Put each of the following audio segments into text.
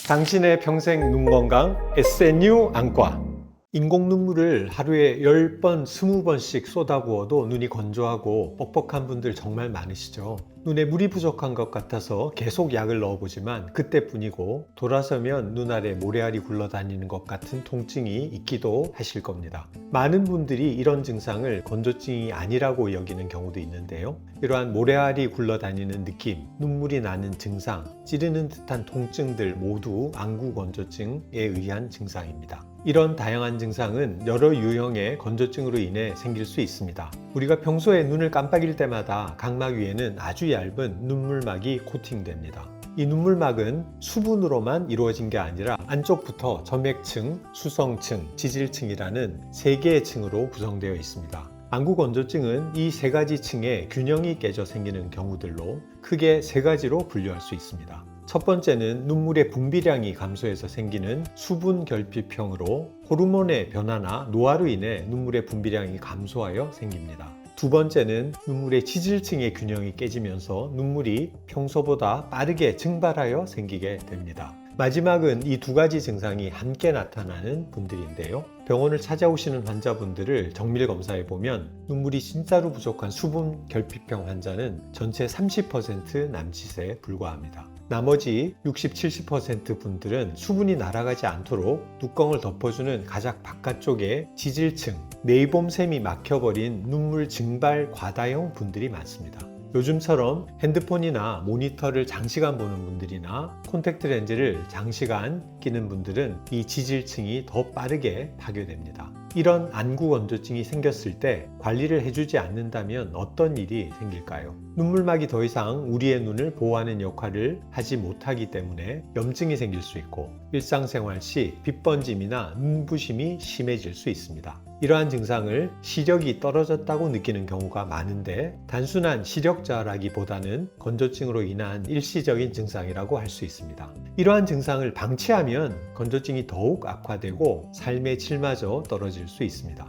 당신의 평생 눈 건강 SNU 안과. 인공 눈물을 하루에 10번, 20번씩 쏟아부어도 눈이 건조하고 뻑뻑한 분들 정말 많으시죠. 눈에 물이 부족한 것 같아서 계속 약을 넣어보지만 그때뿐이고, 돌아서면 눈 아래 모래알이 굴러다니는 것 같은 통증이 있기도 하실 겁니다. 많은 분들이 이런 증상을 건조증이 아니라고 여기는 경우도 있는데요. 이러한 모래알이 굴러다니는 느낌, 눈물이 나는 증상, 찌르는 듯한 통증들 모두 안구 건조증에 의한 증상입니다. 이런 다양한 증상은 여러 유형의 건조증으로 인해 생길 수 있습니다. 우리가 평소에 눈을 깜빡일 때마다 각막 위에는 아주 얇은 눈물막이 코팅됩니다. 이 눈물막은 수분으로만 이루어진 게 아니라 안쪽부터 점액층, 수성층, 지질층이라는 3개의 층으로 구성되어 있습니다. 안구 건조증은 이 3가지 층의 균형이 깨져 생기는 경우들로 크게 3가지로 분류할 수 있습니다. 첫 번째는 눈물의 분비량이 감소해서 생기는 수분 결핍형으로 호르몬의 변화나 노화로 인해 눈물의 분비량이 감소하여 생깁니다. 두 번째는 눈물의 지질층의 균형이 깨지면서 눈물이 평소보다 빠르게 증발하여 생기게 됩니다. 마지막은 이 2가지 증상이 함께 나타나는 분들인데요. 병원을 찾아오시는 환자분들을 정밀 검사해 보면 눈물이 진짜로 부족한 수분 결핍형 환자는 전체 30% 남짓에 불과합니다. 나머지 60-70% 분들은 수분이 날아가지 않도록 뚜껑을 덮어주는 가장 바깥쪽에 지질층, 내이봄샘이 막혀버린 눈물 증발 과다형 분들이 많습니다. 요즘처럼 핸드폰이나 모니터를 장시간 보는 분들이나 콘택트 렌즈를 장시간 끼는 분들은 이 지질층이 더 빠르게 파괴됩니다. 이런 안구 건조증이 생겼을 때 관리를 해주지 않는다면 어떤 일이 생길까요? 눈물막이 더 이상 우리의 눈을 보호하는 역할을 하지 못하기 때문에 염증이 생길 수 있고, 일상생활 시 빛번짐이나 눈부심이 심해질 수 있습니다. 이러한 증상을 시력이 떨어졌다고 느끼는 경우가 많은데, 단순한 시력 저하라기보다는 건조증으로 인한 일시적인 증상이라고 할 수 있습니다. 이러한 증상을 방치하면 건조증이 더욱 악화되고 삶의 질마저 떨어질 수 있습니다.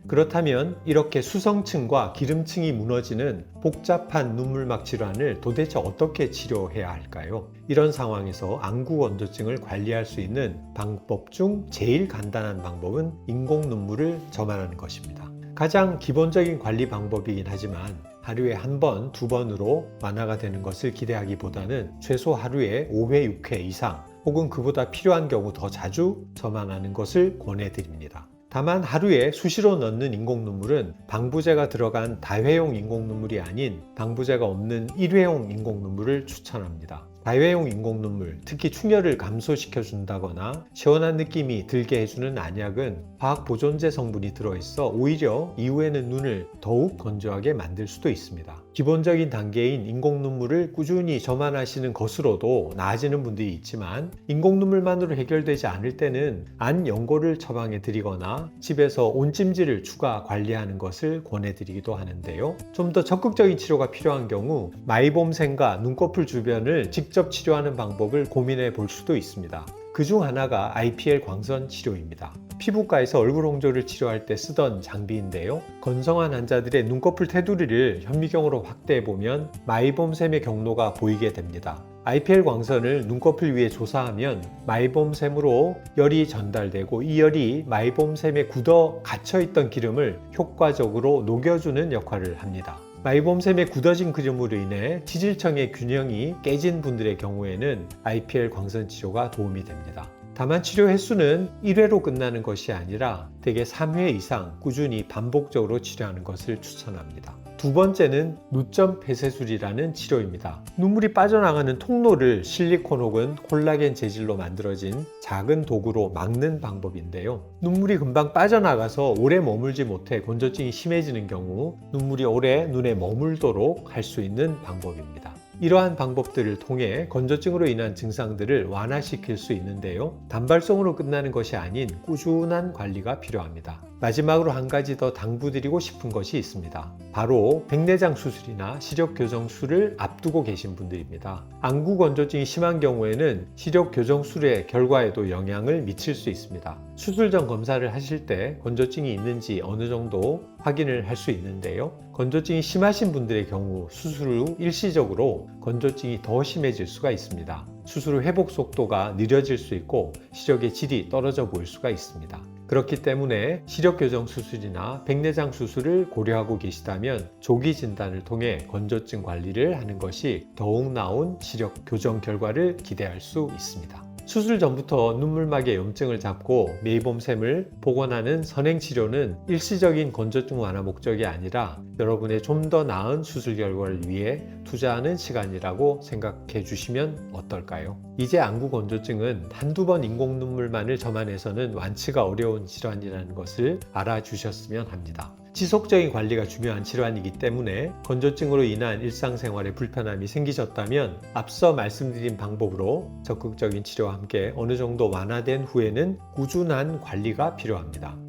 그렇다면 이렇게 수성층과 기름층이 무너지는 복잡한 눈물막 질환을 도대체 어떻게 치료해야 할까요? 이런 상황에서 안구 건조증을 관리할 수 있는 방법 중 제일 간단한 방법은 인공 눈물을 점안하는 것입니다. 가장 기본적인 관리 방법이긴 하지만 하루에 1번, 2번으로 완화가 되는 것을 기대하기보다는 최소 하루에 5회, 6회 이상 혹은 그보다 필요한 경우 더 자주 점안하는 것을 권해드립니다. 다만 하루에 수시로 넣는 인공 눈물은 방부제가 들어간 다회용 인공 눈물이 아닌 방부제가 없는 일회용 인공 눈물을 추천합니다. 다회용 인공 눈물, 특히 충혈을 감소시켜 준다거나 시원한 느낌이 들게 해주는 안약은 화학 보존제 성분이 들어있어 오히려 이후에는 눈을 더욱 건조하게 만들 수도 있습니다. 기본적인 단계인 인공 눈물을 꾸준히 점안하시는 것으로도 나아지는 분들이 있지만, 인공 눈물만으로 해결되지 않을 때는 안 연고를 처방해 드리거나 집에서 온찜질을 추가 관리하는 것을 권해 드리기도 하는데요. 좀 더 적극적인 치료가 필요한 경우 마이봄샘과 눈꺼풀 주변을 직접 치료하는 방법을 고민해 볼 수도 있습니다. 그중 하나가 IPL 광선 치료입니다. 피부과에서 얼굴 홍조를 치료할 때 쓰던 장비인데요. 건성한 환자들의 눈꺼풀 테두리를 현미경으로 확대해 보면 마이봄샘의 경로가 보이게 됩니다. IPL 광선을 눈꺼풀 위에 조사하면 마이봄샘으로 열이 전달되고, 이 열이 마이봄샘에 굳어 갇혀있던 기름을 효과적으로 녹여주는 역할을 합니다. 마이봄샘에 굳어진 기름으로 인해 지질층의 균형이 깨진 분들의 경우에는 IPL 광선 치료가 도움이 됩니다. 다만 치료 횟수는 1회로 끝나는 것이 아니라 대개 3회 이상 꾸준히 반복적으로 치료하는 것을 추천합니다. 두 번째는 누점 폐쇄술이라는 치료입니다. 눈물이 빠져나가는 통로를 실리콘 혹은 콜라겐 재질로 만들어진 작은 도구로 막는 방법인데요. 눈물이 금방 빠져나가서 오래 머물지 못해 건조증이 심해지는 경우 눈물이 오래 눈에 머물도록 할 수 있는 방법입니다. 이러한 방법들을 통해 건조증으로 인한 증상들을 완화시킬 수 있는데요. 단발성으로 끝나는 것이 아닌 꾸준한 관리가 필요합니다. 마지막으로 한 가지 더 당부드리고 싶은 것이 있습니다. 바로 백내장 수술이나 시력 교정술을 앞두고 계신 분들입니다. 안구 건조증이 심한 경우에는 시력 교정술의 결과에도 영향을 미칠 수 있습니다. 수술 전 검사를 하실 때 건조증이 있는지 어느 정도 확인을 할 수 있는데요. 건조증이 심하신 분들의 경우 수술 후 일시적으로 건조증이 더 심해질 수가 있습니다. 수술 후 회복 속도가 느려질 수 있고 시력의 질이 떨어져 보일 수가 있습니다. 그렇기 때문에 시력 교정 수술이나 백내장 수술을 고려하고 계시다면 조기 진단을 통해 건조증 관리를 하는 것이 더욱 나은 시력 교정 결과를 기대할 수 있습니다. 수술 전부터 눈물막의 염증을 잡고 메이봄샘을 복원하는 선행치료는 일시적인 건조증 완화 목적이 아니라 여러분의 좀 더 나은 수술 결과를 위해 투자하는 시간이라고 생각해 주시면 어떨까요? 이제 안구 건조증은 한두 번 인공 눈물만을 점안해서는 완치가 어려운 질환이라는 것을 알아주셨으면 합니다. 지속적인 관리가 중요한 질환이기 때문에 건조증으로 인한 일상생활에 불편함이 생기셨다면 앞서 말씀드린 방법으로 적극적인 치료와 함께 어느 정도 완화된 후에는 꾸준한 관리가 필요합니다.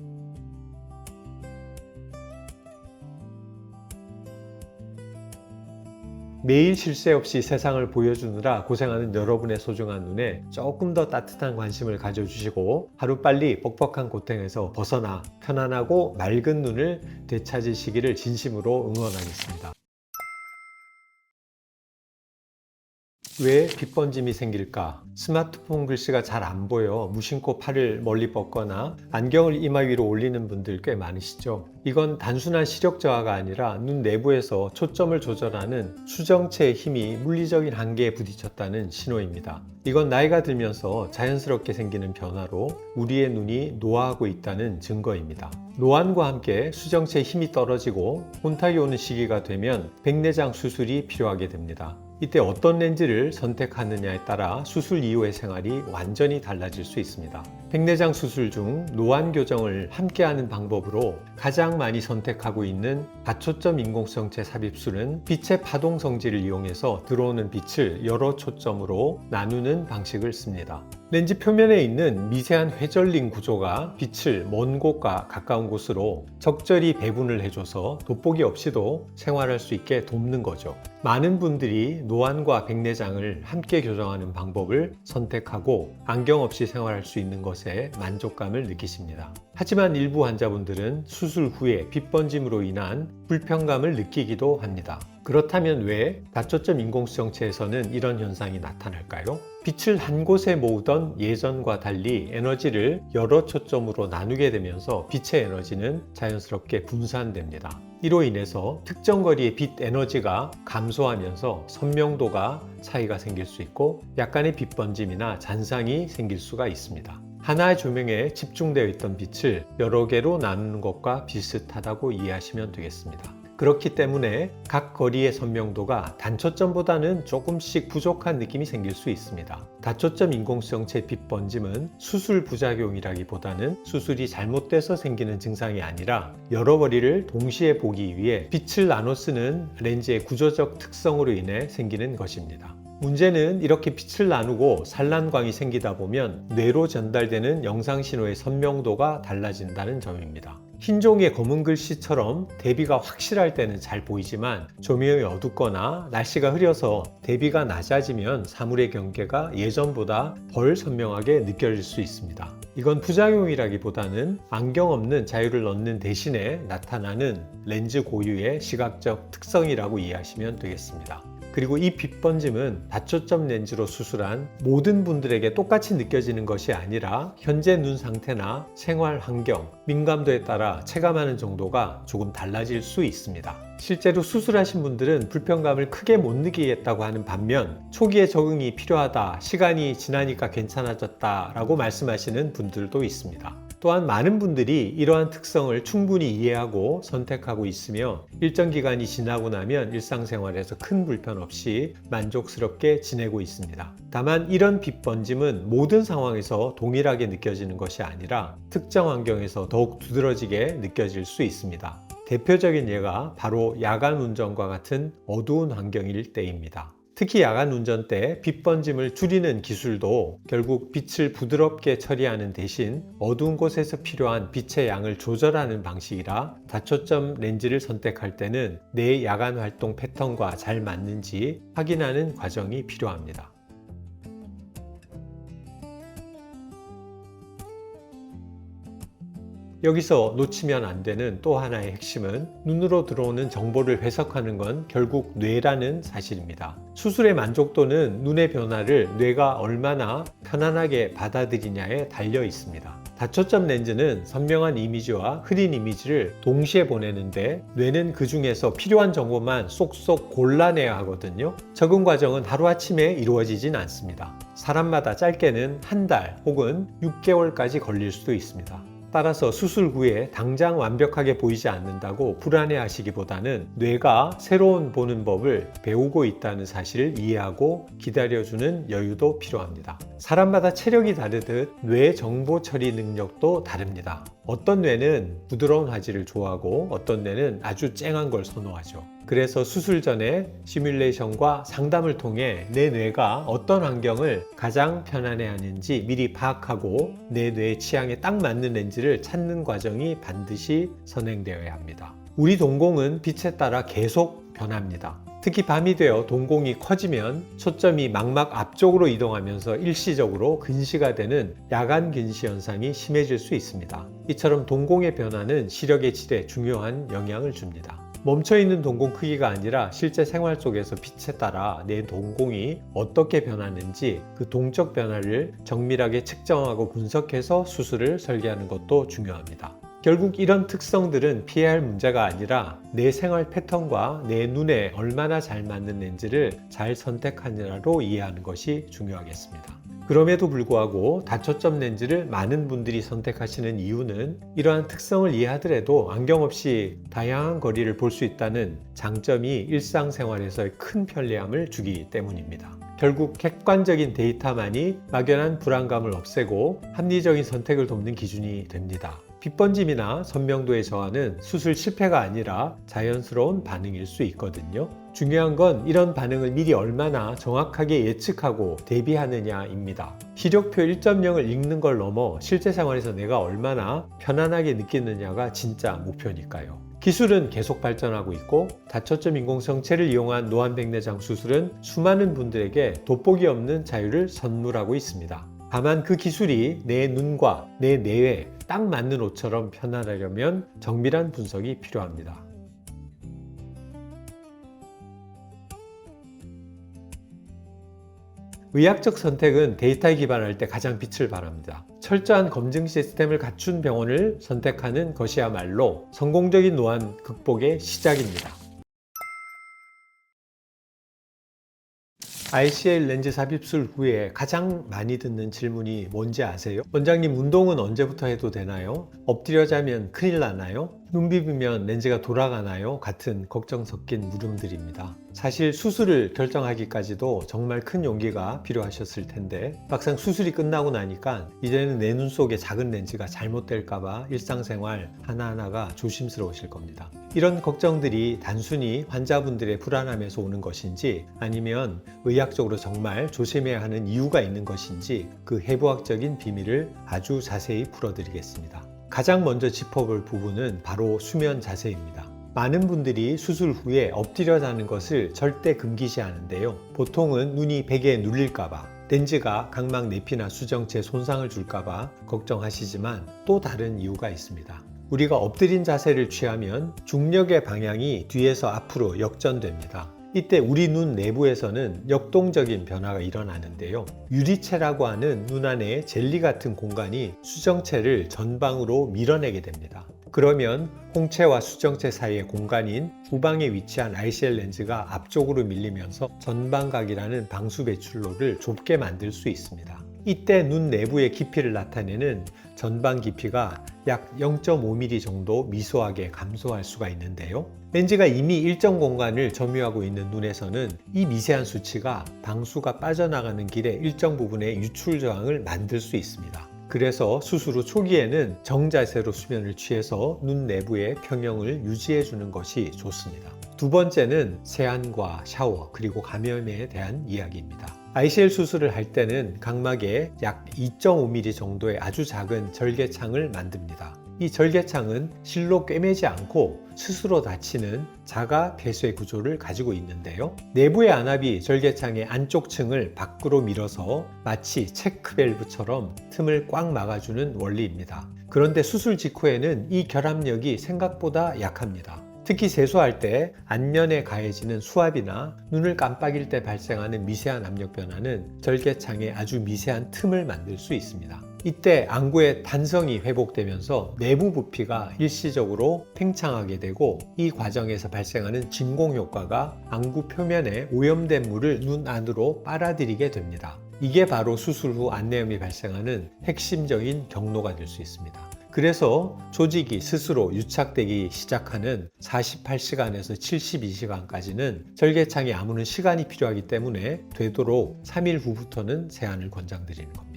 매일 쉴 새 없이 세상을 보여주느라 고생하는 여러분의 소중한 눈에 조금 더 따뜻한 관심을 가져주시고 하루빨리 뻑뻑한 고통에서 벗어나 편안하고 맑은 눈을 되찾으시기를 진심으로 응원하겠습니다. 왜 빛번짐이 생길까? 스마트폰 글씨가 잘 안 보여 무심코 팔을 멀리 뻗거나 안경을 이마 위로 올리는 분들 꽤 많으시죠? 이건 단순한 시력 저하가 아니라 눈 내부에서 초점을 조절하는 수정체의 힘이 물리적인 한계에 부딪혔다는 신호입니다. 이건 나이가 들면서 자연스럽게 생기는 변화로 우리의 눈이 노화하고 있다는 증거입니다. 노안과 함께 수정체의 힘이 떨어지고 혼탁이 오는 시기가 되면 백내장 수술이 필요하게 됩니다. 이때 어떤 렌즈를 선택하느냐에 따라 수술 이후의 생활이 완전히 달라질 수 있습니다. 백내장 수술 중 노안 교정을 함께하는 방법으로 가장 많이 선택하고 있는 다초점 인공수정체 삽입술은 빛의 파동 성질을 이용해서 들어오는 빛을 여러 초점으로 나누는 방식을 씁니다. 렌즈 표면에 있는 미세한 회절링 구조가 빛을 먼 곳과 가까운 곳으로 적절히 배분을 해줘서 돋보기 없이도 생활할 수 있게 돕는 거죠. 많은 분들이 노안과 백내장을 함께 교정하는 방법을 선택하고 안경 없이 생활할 수 있는 것에 만족감을 느끼십니다. 하지만 일부 환자분들은 수술 후에 빛번짐으로 인한 불편감을 느끼기도 합니다. 그렇다면 왜 다초점 인공수정체에서는 이런 현상이 나타날까요? 빛을 한 곳에 모으던 예전과 달리 에너지를 여러 초점으로 나누게 되면서 빛의 에너지는 자연스럽게 분산됩니다. 이로 인해서 특정 거리의 빛 에너지가 감소하면서 선명도가 차이가 생길 수 있고 약간의 빛번짐이나 잔상이 생길 수가 있습니다. 하나의 조명에 집중되어 있던 빛을 여러 개로 나누는 것과 비슷하다고 이해하시면 되겠습니다. 그렇기 때문에 각 거리의 선명도가 단초점보다는 조금씩 부족한 느낌이 생길 수 있습니다. 다초점 인공수정체 빛번짐은 수술 부작용이라기보다는 수술이 잘못돼서 생기는 증상이 아니라 여러 거리를 동시에 보기 위해 빛을 나눠 쓰는 렌즈의 구조적 특성으로 인해 생기는 것입니다. 문제는 이렇게 빛을 나누고 산란광이 생기다 보면 뇌로 전달되는 영상신호의 선명도가 달라진다는 점입니다. 흰 종이의 검은 글씨처럼 대비가 확실할 때는 잘 보이지만 조명이 어둡거나 날씨가 흐려서 대비가 낮아지면 사물의 경계가 예전보다 덜 선명하게 느껴질 수 있습니다. 이건 부작용이라기보다는 안경 없는 자유를 얻는 대신에 나타나는 렌즈 고유의 시각적 특성이라고 이해하시면 되겠습니다. 그리고 이 빛번짐은 다초점 렌즈로 수술한 모든 분들에게 똑같이 느껴지는 것이 아니라 현재 눈 상태나 생활 환경, 민감도에 따라 체감하는 정도가 조금 달라질 수 있습니다. 실제로 수술하신 분들은 불편감을 크게 못 느끼겠다고 하는 반면 초기에 적응이 필요하다, 시간이 지나니까 괜찮아졌다 라고 말씀하시는 분들도 있습니다. 또한 많은 분들이 이러한 특성을 충분히 이해하고 선택하고 있으며 일정 기간이 지나고 나면 일상생활에서 큰 불편 없이 만족스럽게 지내고 있습니다. 다만 이런 빛번짐은 모든 상황에서 동일하게 느껴지는 것이 아니라 특정 환경에서 더욱 두드러지게 느껴질 수 있습니다. 대표적인 예가 바로 야간 운전과 같은 어두운 환경일 때입니다. 특히 야간 운전 때 빛번짐을 줄이는 기술도 결국 빛을 부드럽게 처리하는 대신 어두운 곳에서 필요한 빛의 양을 조절하는 방식이라 다초점 렌즈를 선택할 때는 내 야간 활동 패턴과 잘 맞는지 확인하는 과정이 필요합니다. 여기서 놓치면 안 되는 또 하나의 핵심은 눈으로 들어오는 정보를 해석하는 건 결국 뇌라는 사실입니다. 수술의 만족도는 눈의 변화를 뇌가 얼마나 편안하게 받아들이냐에 달려 있습니다. 다초점 렌즈는 선명한 이미지와 흐린 이미지를 동시에 보내는데 뇌는 그 중에서 필요한 정보만 쏙쏙 골라내야 하거든요. 적응 과정은 하루아침에 이루어지진 않습니다. 사람마다 짧게는 한 달 혹은 6개월까지 걸릴 수도 있습니다. 따라서 수술 후에 당장 완벽하게 보이지 않는다고 불안해하시기보다는 뇌가 새로운 보는 법을 배우고 있다는 사실을 이해하고 기다려주는 여유도 필요합니다. 사람마다 체력이 다르듯 뇌 정보 처리 능력도 다릅니다. 어떤 뇌는 부드러운 화질을 좋아하고 어떤 뇌는 아주 쨍한 걸 선호하죠. 그래서 수술 전에 시뮬레이션과 상담을 통해 내 뇌가 어떤 환경을 가장 편안해하는지 미리 파악하고 내 뇌 취향에 딱 맞는 렌즈를 찾는 과정이 반드시 선행되어야 합니다. 우리 동공은 빛에 따라 계속 변합니다. 특히 밤이 되어 동공이 커지면 초점이 망막 앞쪽으로 이동하면서 일시적으로 근시가 되는 야간 근시 현상이 심해질 수 있습니다. 이처럼 동공의 변화는 시력의 질에 중요한 영향을 줍니다. 멈춰있는 동공 크기가 아니라 실제 생활 속에서 빛에 따라 내 동공이 어떻게 변하는지 그 동적 변화를 정밀하게 측정하고 분석해서 수술을 설계하는 것도 중요합니다. 결국 이런 특성들은 피해야 할 문제가 아니라 내 생활 패턴과 내 눈에 얼마나 잘 맞는 렌즈를 잘 선택하느냐로 이해하는 것이 중요하겠습니다. 그럼에도 불구하고 다초점 렌즈를 많은 분들이 선택하시는 이유는 이러한 특성을 이해하더라도 안경 없이 다양한 거리를 볼 수 있다는 장점이 일상생활에서의 큰 편리함을 주기 때문입니다. 결국 객관적인 데이터만이 막연한 불안감을 없애고 합리적인 선택을 돕는 기준이 됩니다. 빛번짐이나 선명도의 저하는 수술 실패가 아니라 자연스러운 반응일 수 있거든요. 중요한 건 이런 반응을 미리 얼마나 정확하게 예측하고 대비하느냐입니다. 시력표 1.0을 읽는 걸 넘어 실제 생활에서 내가 얼마나 편안하게 느끼느냐가 진짜 목표니까요. 기술은 계속 발전하고 있고 다초점 인공성체를 이용한 노안백내장 수술은 수많은 분들에게 돋보기 없는 자유를 선물하고 있습니다. 다만 그 기술이 내 눈과 내 뇌에 딱 맞는 옷처럼 편안하려면 정밀한 분석이 필요합니다. 의학적 선택은 데이터에 기반할 때 가장 빛을 발합니다. 철저한 검증 시스템을 갖춘 병원을 선택하는 것이야말로 성공적인 노안 극복의 시작입니다. ICL 렌즈 삽입술 후에 가장 많이 듣는 질문이 뭔지 아세요? 원장님, 운동은 언제부터 해도 되나요? 엎드려 자면 큰일 나나요? 눈 비비면 렌즈가 돌아가나요? 같은 걱정 섞인 물음들입니다. 사실 수술을 결정하기까지도 정말 큰 용기가 필요하셨을 텐데 막상 수술이 끝나고 나니까 이제는 내 눈 속에 작은 렌즈가 잘못될까봐 일상생활 하나하나가 조심스러우실 겁니다. 이런 걱정들이 단순히 환자분들의 불안함에서 오는 것인지 아니면 의학적으로 정말 조심해야 하는 이유가 있는 것인지 그 해부학적인 비밀을 아주 자세히 풀어드리겠습니다. 가장 먼저 짚어볼 부분은 바로 수면 자세입니다. 많은 분들이 수술 후에 엎드려 자는 것을 절대 금기시하는데요. 보통은 눈이 베개에 눌릴까봐, 렌즈가 각막 내피나 수정체에 손상을 줄까봐 걱정하시지만 또 다른 이유가 있습니다. 우리가 엎드린 자세를 취하면 중력의 방향이 뒤에서 앞으로 역전됩니다. 이때 우리 눈 내부에서는 역동적인 변화가 일어나는데요. 유리체라고 하는 눈 안에 젤리 같은 공간이 수정체를 전방으로 밀어내게 됩니다. 그러면 홍채와 수정체 사이의 공간인 후방에 위치한 ICL 렌즈가 앞쪽으로 밀리면서 전방각이라는 방수 배출로를 좁게 만들 수 있습니다. 이때 눈 내부의 깊이를 나타내는 전방 깊이가 약 0.5mm 정도 미소하게 감소할 수가 있는데요. 렌즈가 이미 일정 공간을 점유하고 있는 눈에서는 이 미세한 수치가 방수가 빠져나가는 길에 일정 부분의 유출 저항을 만들 수 있습니다. 그래서 수술 후 초기에는 정자세로 수면을 취해서 눈 내부의 평형을 유지해 주는 것이 좋습니다. 두 번째는 세안과 샤워 그리고 감염에 대한 이야기입니다. ICL 수술을 할 때는 각막에 약 2.5mm 정도의 아주 작은 절개창을 만듭니다. 이 절개창은 실로 꿰매지 않고 스스로 닫히는 자가 폐쇄 구조를 가지고 있는데요. 내부의 안압이 절개창의 안쪽 층을 밖으로 밀어서 마치 체크밸브처럼 틈을 꽉 막아주는 원리입니다. 그런데 수술 직후에는 이 결합력이 생각보다 약합니다. 특히 세수할 때 안면에 가해지는 수압이나 눈을 깜빡일 때 발생하는 미세한 압력 변화는 절개창에 아주 미세한 틈을 만들 수 있습니다. 이때 안구의 탄성이 회복되면서 내부 부피가 일시적으로 팽창하게 되고, 이 과정에서 발생하는 진공 효과가 안구 표면에 오염된 물을 눈 안으로 빨아들이게 됩니다. 이게 바로 수술 후 안내염이 발생하는 핵심적인 경로가 될 수 있습니다. 그래서 조직이 스스로 유착되기 시작하는 48시간에서 72시간까지는 절개창이 아무는 시간이 필요하기 때문에 되도록 3일 후부터는 세안을 권장드리는 겁니다.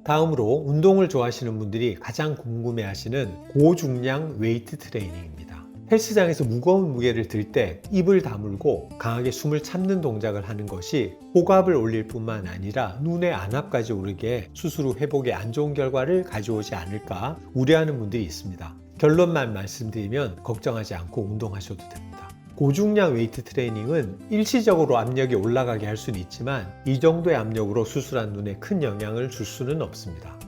다음으로 운동을 좋아하시는 분들이 가장 궁금해하시는 고중량 웨이트 트레이닝입니다. 헬스장에서 무거운 무게를 들 때 입을 다물고 강하게 숨을 참는 동작을 하는 것이 호흡압을 올릴 뿐만 아니라 눈의 안압까지 오르게 수술 후 회복에 안 좋은 결과를 가져오지 않을까 우려하는 분들이 있습니다. 결론만 말씀드리면 걱정하지 않고 운동하셔도 됩니다. 고중량 웨이트 트레이닝은 일시적으로 압력이 올라가게 할 수는 있지만 이 정도의 압력으로 수술한 눈에 큰 영향을 줄 수는 없습니다.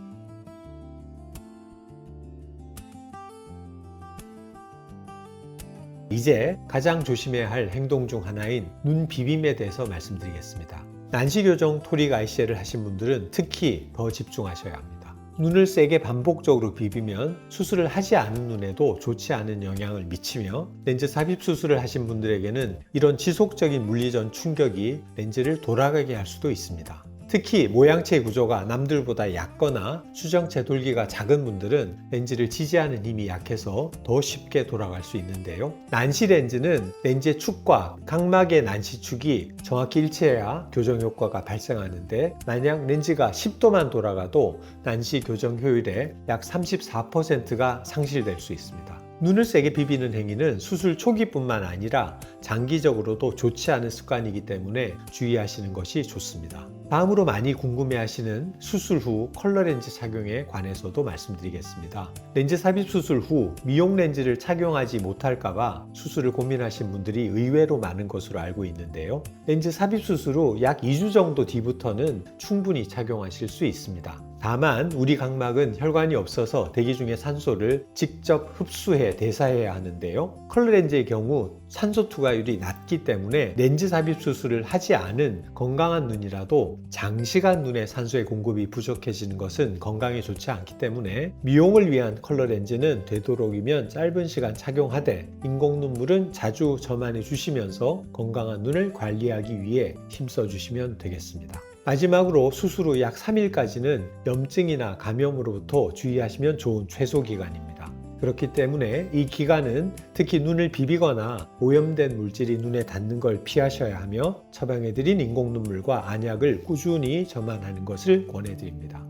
이제 가장 조심해야 할 행동 중 하나인 눈 비빔에 대해서 말씀드리겠습니다. 난시교정 토릭 ICL을 하신 분들은 특히 더 집중하셔야 합니다. 눈을 세게 반복적으로 비비면 수술을 하지 않은 눈에도 좋지 않은 영향을 미치며, 렌즈 삽입 수술을 하신 분들에게는 이런 지속적인 물리전 충격이 렌즈를 돌아가게 할 수도 있습니다. 특히 모양체 구조가 남들보다 얕거나 수정체 돌기가 작은 분들은 렌즈를 지지하는 힘이 약해서 더 쉽게 돌아갈 수 있는데요. 난시 렌즈는 렌즈의 축과 각막의 난시축이 정확히 일치해야 교정 효과가 발생하는데, 만약 렌즈가 10도만 돌아가도 난시 교정 효율의 약 34%가 상실될 수 있습니다. 눈을 세게 비비는 행위는 수술 초기뿐만 아니라 장기적으로도 좋지 않은 습관이기 때문에 주의하시는 것이 좋습니다. 다음으로 많이 궁금해하시는 수술 후 컬러 렌즈 착용에 관해서도 말씀드리겠습니다. 렌즈 삽입 수술 후 미용 렌즈를 착용하지 못할까봐 수술을 고민하신 분들이 의외로 많은 것으로 알고 있는데요. 렌즈 삽입 수술 후 약 2주 정도 뒤부터는 충분히 착용하실 수 있습니다. 다만 우리 각막은 혈관이 없어서 대기 중에 산소를 직접 흡수해 대사해야 하는데요. 컬러 렌즈의 경우 산소 투과율이 낮기 때문에 렌즈 삽입 수술을 하지 않은 건강한 눈이라도 장시간 눈에 산소의 공급이 부족해지는 것은 건강에 좋지 않기 때문에, 미용을 위한 컬러 렌즈는 되도록이면 짧은 시간 착용하되 인공 눈물은 자주 점안해 주시면서 건강한 눈을 관리하기 위해 힘써 주시면 되겠습니다. 마지막으로 수술 후 약 3일까지는 염증이나 감염으로부터 주의하시면 좋은 최소 기간입니다. 그렇기 때문에 이 기간은 특히 눈을 비비거나 오염된 물질이 눈에 닿는 걸 피하셔야 하며, 처방해드린 인공 눈물과 안약을 꾸준히 점안하는 것을 권해드립니다.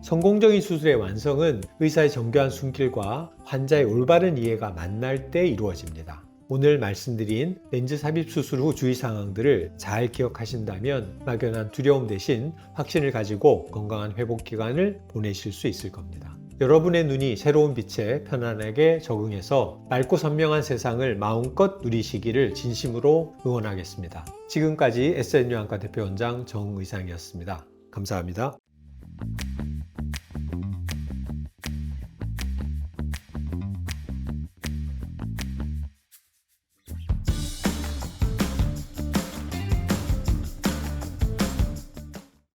성공적인 수술의 완성은 의사의 정교한 손길과 환자의 올바른 이해가 만날 때 이루어집니다. 오늘 말씀드린 렌즈 삽입 수술 후 주의사항들을 잘 기억하신다면 막연한 두려움 대신 확신을 가지고 건강한 회복 기간을 보내실 수 있을 겁니다. 여러분의 눈이 새로운 빛에 편안하게 적응해서 맑고 선명한 세상을 마음껏 누리시기를 진심으로 응원하겠습니다. 지금까지 SN유한과 대표원장 정의상이었습니다. 감사합니다.